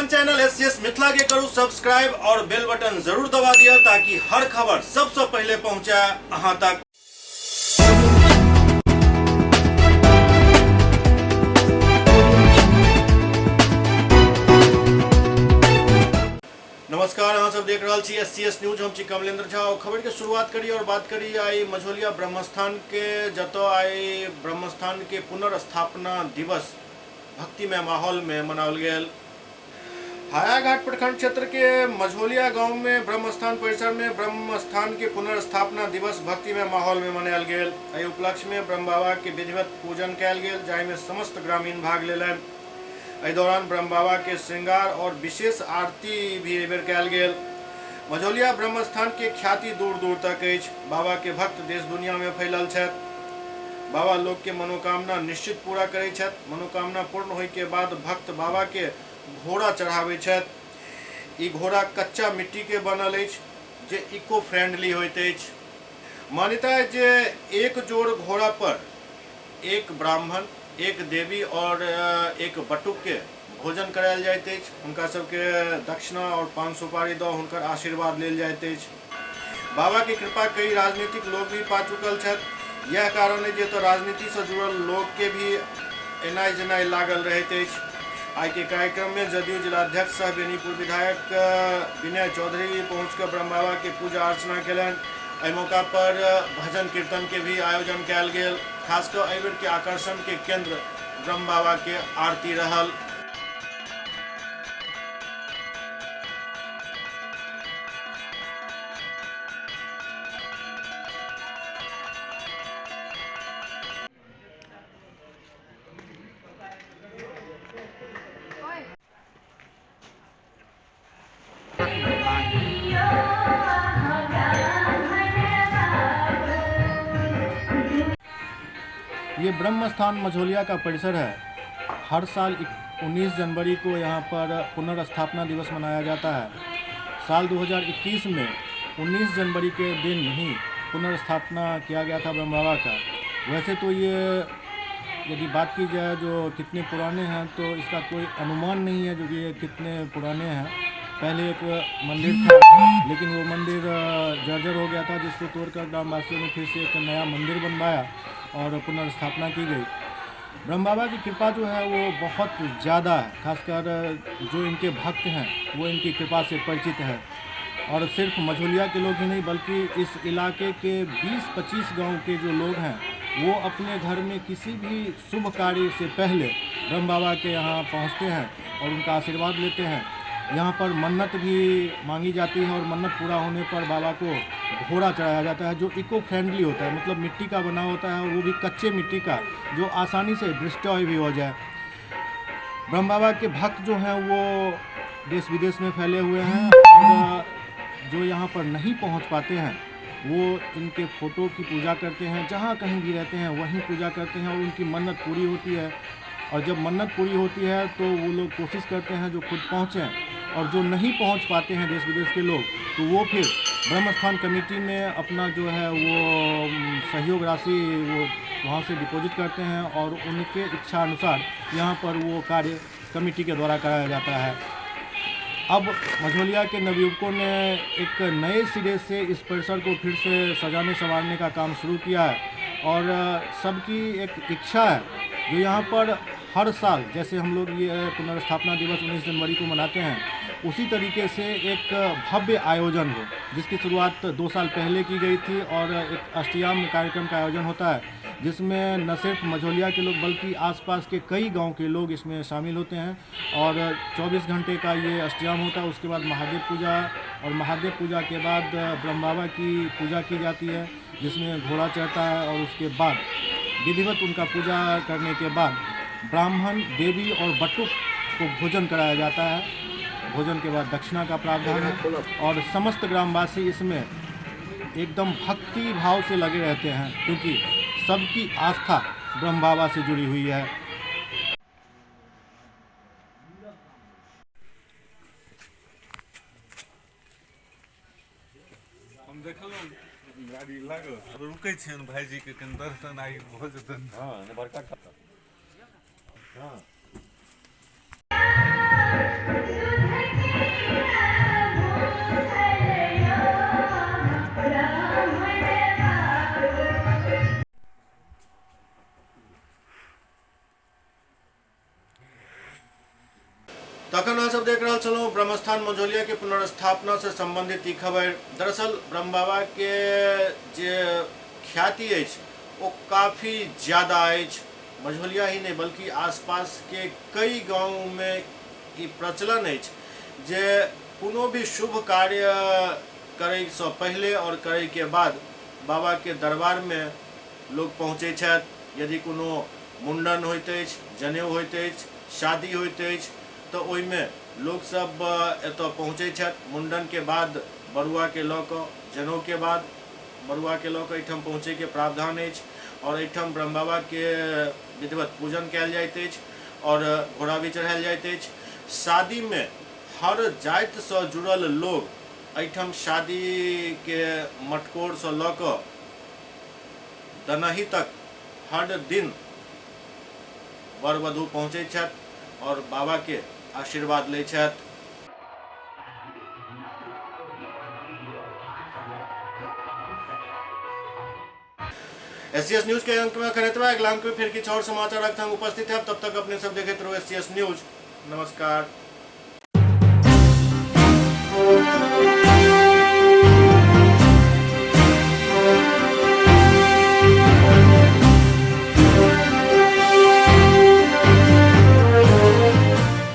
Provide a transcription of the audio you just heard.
अपन channel SCS Mithila के करू subscribe और बेल बटन जरूर दबा दिया ताकि हर खबर सबसे पहले पहुंचे अहां तक। नमस्कार, अहाँ सब देख रहा छी एससीएस न्यूज। हम छी कमलेंद्र झा। खबर के शुरुआत करी और बात करी आई मझौलिया ब्रह्मस्थान के, जतो आई ब्रह्मस्थान के पुनर्स्थापना दिवस भक्तिमय माहौल में मनावल गया। हायाघाट प्रखंड क्षेत्र के मझौलिया गांव में ब्रह्मस्थान परिसर में ब्रह्मस्थान के पुनर्स्थापना दिवस भक्तिमय माहौल में मनायल गेल। एहि उपलक्ष्य में ब्रह्म बाबा के विधिवत पूजन कयल गेल, जाहि में समस्त ग्रामीण भाग लेलनि। एहि दौरान ब्रह्म बाबा के श्रृंगार और विशेष आरती भी एहि बेर कयल गेल। मझौलिया ब्रह्मस्थान के ख्याति दूर दूर तक अछि। बाबा के भक्त देश दुनिया में फैलल छथि। बाबा लोग के मनोकामना निश्चित पूरा करै छथि। मनोकामना पूर्ण होय के बाद भक्त बाबा के घोड़ा चढ़ाबै छथि। ई घोड़ा कच्चा मिट्टी के बनल अछि जे इको फ्रेंडली होइत अछि। मान्यता है जे एक जोड़ घोड़ा पर एक ब्राह्मण, एक देवी और एक बटुक के भोजन करायल जाइत अछि। हुनका सबके दक्षिणा और पान सुपारी दऽ हुनकर आशीर्वाद लेल जाइत अछि। बाबा की कृपा कई राजनीतिक लोग भी पा चुकल छथि। यह कारण है जे तो राजनीति से जुड़ल लोग के भी एनाइ जेनाइ लागल रहैत अछि। आई के कार्यक्रम में जदयू जिलाध्यक्ष सह बेनीपुर विधायक विनय चौधरी पहुंचकर ब्रह्म बाबा के पूजा अर्चना कयलनि। एहि मौका पर भजन कीर्तन के भी आयोजन कयल गेल। खासकर एहि बेर के आकर्षण के केंद्र ब्रह्म बाबा के आरती रहल। ये ब्रह्मस्थान मझौलिया का परिसर है। हर साल 19 जनवरी को यहाँ पर पुनर्स्थापना दिवस मनाया जाता है। साल 2021 में 19 जनवरी के दिन ही पुनर्स्थापना किया गया था ब्रह्म बाबा का। वैसे तो ये यदि बात की जाए जो कितने पुराने हैं तो इसका कोई अनुमान नहीं है जो कि ये कितने पुराने हैं। पहले एक मंदिर था लेकिन वो मंदिर जर्जर हो गया था, जिसको तोड़कर ग्रामवासियों ने फिर से एक नया मंदिर बनवाया और पुनर्स्थापना की गई। ब्रह्म बाबा की कृपा जो है वो बहुत ज़्यादा है। खासकर जो इनके भक्त हैं वो इनकी कृपा से परिचित है। और सिर्फ मझौलिया के लोग ही नहीं बल्कि इस इलाके के 20-25 गांव के जो लोग हैं वो अपने घर में किसी भी शुभ कार्य से पहले ब्रह्म बाबा के यहाँ पहुँचते हैं और उनका आशीर्वाद लेते हैं। यहाँ पर मन्नत भी मांगी जाती है और मन्नत पूरा होने पर बाबा को घोड़ा चढ़ाया जाता है जो इको फ्रेंडली होता है, मतलब मिट्टी का बना होता है और वो भी कच्चे मिट्टी का, जो आसानी से डिस्ट्रॉय भी हो जाए। ब्रह्म बाबा के भक्त जो हैं वो देश विदेश में फैले हुए हैं और जो यहाँ पर नहीं पहुँच पाते हैं वो इनके फ़ोटो की पूजा करते हैं। जहाँ कहीं भी रहते हैं वहीं पूजा करते हैं और उनकी मन्नत पूरी होती है। और जब मन्नत पूरी होती है तो वो लोग कोशिश करते हैं जो खुद पहुँचें, और जो नहीं पहुंच पाते हैं देश विदेश के लोग तो वो फिर ब्रह्मस्थान कमेटी में अपना जो है वो सहयोग राशि वो वहाँ से डिपॉजिट करते हैं और उनके इच्छा अनुसार यहाँ पर वो कार्य कमेटी के द्वारा कराया जाता है। अब मझौलिया के नवयुवकों ने एक नए सिरे से इस परिसर को फिर से सजाने संवारने का काम शुरू किया है और सबकी एक इच्छा है जो यहाँ पर हर साल जैसे हम लोग ये पुनर्स्थापना दिवस 19 जनवरी को मनाते हैं उसी तरीके से एक भव्य आयोजन हो, जिसकी शुरुआत 2 साल पहले की गई थी। और एक अष्टयाम कार्यक्रम का आयोजन होता है जिसमें न सिर्फ मझौलिया के लोग बल्कि आसपास के कई गांव के लोग इसमें शामिल होते हैं। और 24 घंटे का ये अष्टयाम होता है। उसके बाद महादेव पूजा, और महादेव पूजा के बाद ब्रह्म बाबा की पूजा की जाती है जिसमें घोड़ा चढ़ता है। और उसके बाद विधिवत उनका पूजा करने के बाद ब्राह्मण, देवी और बटुक को भोजन कराया जाता है। भोजन के बाद दक्षिणा का प्रावधान है और समस्त ग्रामवासी इसमें एकदम भक्ति भाव से लगे रहते हैं क्योंकि सबकी आस्था ब्रह्म बाबा से जुड़ी हुई है। हम देखलहुँ गाड़ी लागल रुकै छियनि भाईजी के कनि दर्शन आइ भऽ जेतनि। हाँ बड़का तखन अहाँ सब देख रहल छलहुँ ब्रह्मस्थान मझौलिया के पुनर्स्थापना से संबंधित ई खबर। दरअसल ब्रह्म बाबा के जे ख्याति अछि ओ काफ़ी ज़्यादा अछि। मझौलिया ही नहीं बल्कि आसपास के कई गाँव में ई प्रचलन अछि जे कोनो भी शुभ कार्य करय से पहले और करय के बाद बाबा के दरबार में लोग पहुँचै छथि। यदि कोनो मुंडन होइत अछि, जनेऊ होइत अछि, शादी होइत अछि तो ओहिमे लोग सब एतऽ पहुँचै छथि। मुंडन के बाद बरुआ के लऽ कऽ, जनेऊ के बाद बरुआ के लऽ कऽ एहिठाम पहुँचे के प्रावधान अछि और एहिठाम ब्रह्म बाबा के विधिवत पूजन कयल जाइत अछि और घोड़ा भी चढ़ायल जाइत अछि। शादी में हर जाति से जुड़ल लोग एहिठाम शादी के मटकोर से लऽ कऽ दनही तक हर दिन वर वधू पहुँचै छथि और बाबा के आशीर्वाद लै छथि। SCS न्यूज के अंक में खरीदवा अगला अंक में फिर कुछ और समाचार रखते हैं उपस्थित है। तब तक अपने सब देखते रहो SCS न्यूज। नमस्कार।